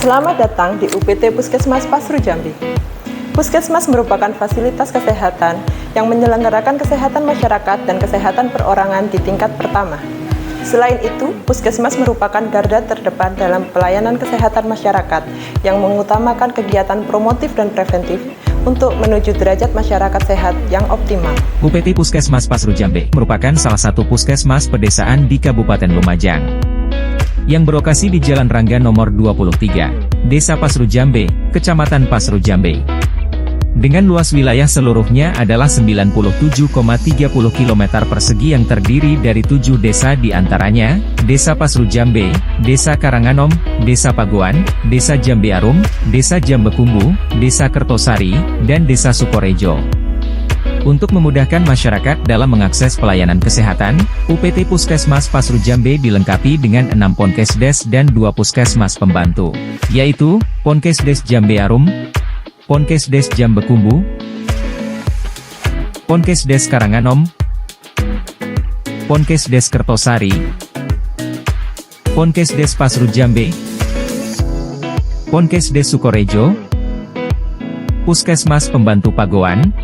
Selamat datang di UPT Puskesmas Pasru Jambi. Puskesmas merupakan fasilitas kesehatan yang menyelenggarakan kesehatan masyarakat dan kesehatan perorangan di tingkat pertama. Selain itu, Puskesmas merupakan garda terdepan dalam pelayanan kesehatan masyarakat yang mengutamakan kegiatan promotif dan preventif untuk menuju derajat masyarakat sehat yang optimal. UPT Puskesmas Pasru Jambi merupakan salah satu puskesmas pedesaan di Kabupaten Lumajang yang berlokasi di Jalan Rangga nomor 23, Desa Pasru Jambi, Kecamatan Pasru Jambi. Dengan luas wilayah seluruhnya adalah 97,30 km persegi yang terdiri dari 7 desa di antaranya, Desa Pasru Jambi, Desa Karanganom, Desa Pagoan, Desa Jambi Arum, Desa Jambekumbu, Desa Kertosari, dan Desa Sukorejo. Untuk memudahkan masyarakat dalam mengakses pelayanan kesehatan, UPT Puskesmas Pasru Jambi dilengkapi dengan 6 Ponkesdes dan 2 Puskesmas pembantu, yaitu, Ponkesdes Jambi Arum, Ponkesdes Jambekumbu, Ponkesdes Karanganom, Ponkesdes Kertosari, Ponkesdes Pasru Jambi, Ponkesdes Sukorejo, Puskesmas Pembantu Pagoan,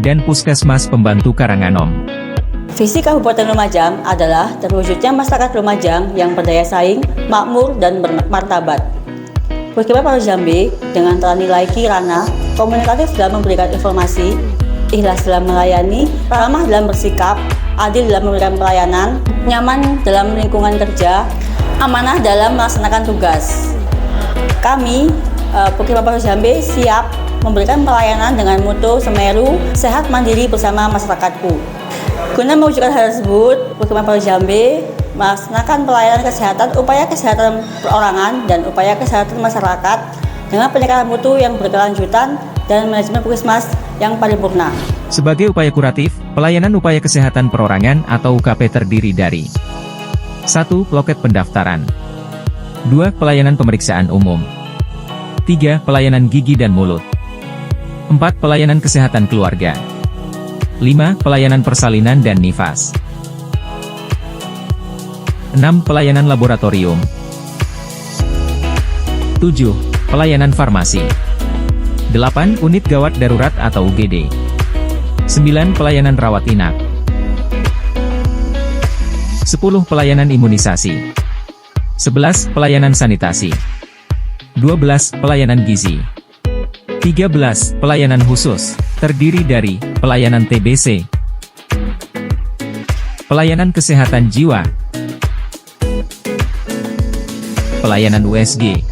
dan Puskesmas Pembantu Karanganom. Visi Kabupaten Lumajang adalah terwujudnya masyarakat Lumajang yang berdaya saing, makmur, dan bermartabat. Puskesmas Pasru Jambi dengan nilai kirana, komunikatif dalam memberikan informasi, ikhlas dalam melayani, ramah dalam bersikap, adil dalam memberikan pelayanan, nyaman dalam lingkungan kerja, amanah dalam melaksanakan tugas. Kami, Puskesmas Pasru Jambi siap memberikan pelayanan dengan mutu semeru, sehat mandiri bersama masyarakatku. Guna mewujudkan hal tersebut, Puskesmas Pasru Jambi melaksanakan pelayanan kesehatan, upaya kesehatan perorangan, dan upaya kesehatan masyarakat dengan pendekatan mutu yang berkelanjutan dan manajemen puskesmas yang paripurna. Sebagai upaya kuratif, pelayanan upaya kesehatan perorangan atau UKP terdiri dari 1. Loket pendaftaran, 2. Pelayanan pemeriksaan umum, 3. Pelayanan gigi dan mulut, 4. Pelayanan kesehatan keluarga, 5. Pelayanan persalinan dan nifas, 6. Pelayanan laboratorium, 7. Pelayanan farmasi, 8. Unit gawat darurat atau UGD, 9. Pelayanan rawat inap, 10. Pelayanan imunisasi, 11. Pelayanan sanitasi, 12. Pelayanan gizi, 13. Pelayanan khusus, terdiri dari pelayanan TBC, pelayanan kesehatan jiwa, pelayanan USG,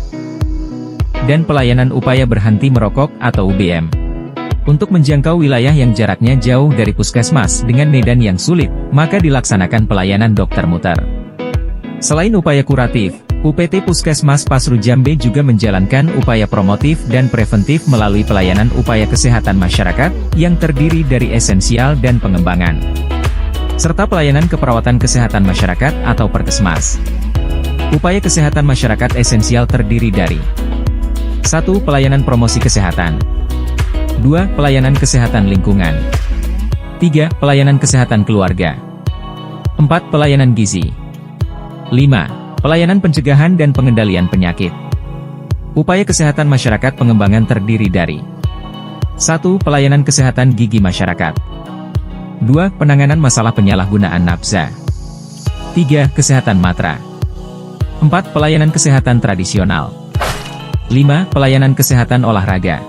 dan pelayanan upaya berhenti merokok atau UBM. Untuk menjangkau wilayah yang jaraknya jauh dari puskesmas dengan medan yang sulit, maka dilaksanakan pelayanan dokter muter. Selain upaya kuratif, UPT Puskesmas Pasru Jambi juga menjalankan upaya promotif dan preventif melalui pelayanan upaya kesehatan masyarakat, yang terdiri dari esensial dan pengembangan, serta pelayanan keperawatan kesehatan masyarakat atau Perkesmas. Upaya kesehatan masyarakat esensial terdiri dari 1. Pelayanan promosi kesehatan, 2. Pelayanan kesehatan lingkungan, 3. Pelayanan kesehatan keluarga, 4. Pelayanan gizi, 5. Pelayanan pencegahan dan pengendalian penyakit. Upaya kesehatan masyarakat pengembangan terdiri dari 1. Pelayanan kesehatan gigi masyarakat, 2. Penanganan masalah penyalahgunaan nafsa, 3. Kesehatan matra, 4. Pelayanan kesehatan tradisional, 5. Pelayanan kesehatan olahraga,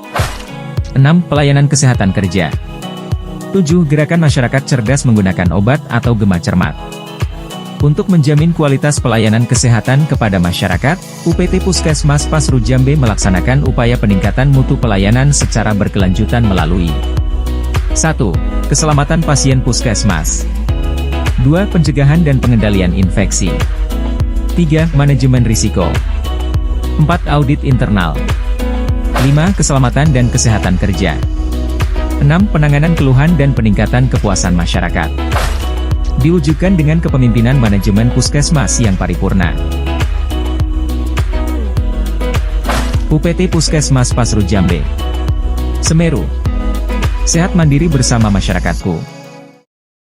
6. Pelayanan kesehatan kerja, 7. Gerakan masyarakat cerdas menggunakan obat atau gema cermat. Untuk menjamin kualitas pelayanan kesehatan kepada masyarakat, UPT Puskesmas Pasru Jambi melaksanakan upaya peningkatan mutu pelayanan secara berkelanjutan melalui 1. Keselamatan pasien puskesmas, 2. Pencegahan dan pengendalian infeksi, 3. Manajemen risiko, 4. Audit internal, 5. Keselamatan dan kesehatan kerja, 6. Penanganan keluhan dan peningkatan kepuasan masyarakat. Diwujudkan dengan kepemimpinan manajemen puskesmas yang paripurna. UPT Puskesmas Pasru Jambi, Semeru, sehat mandiri bersama masyarakatku.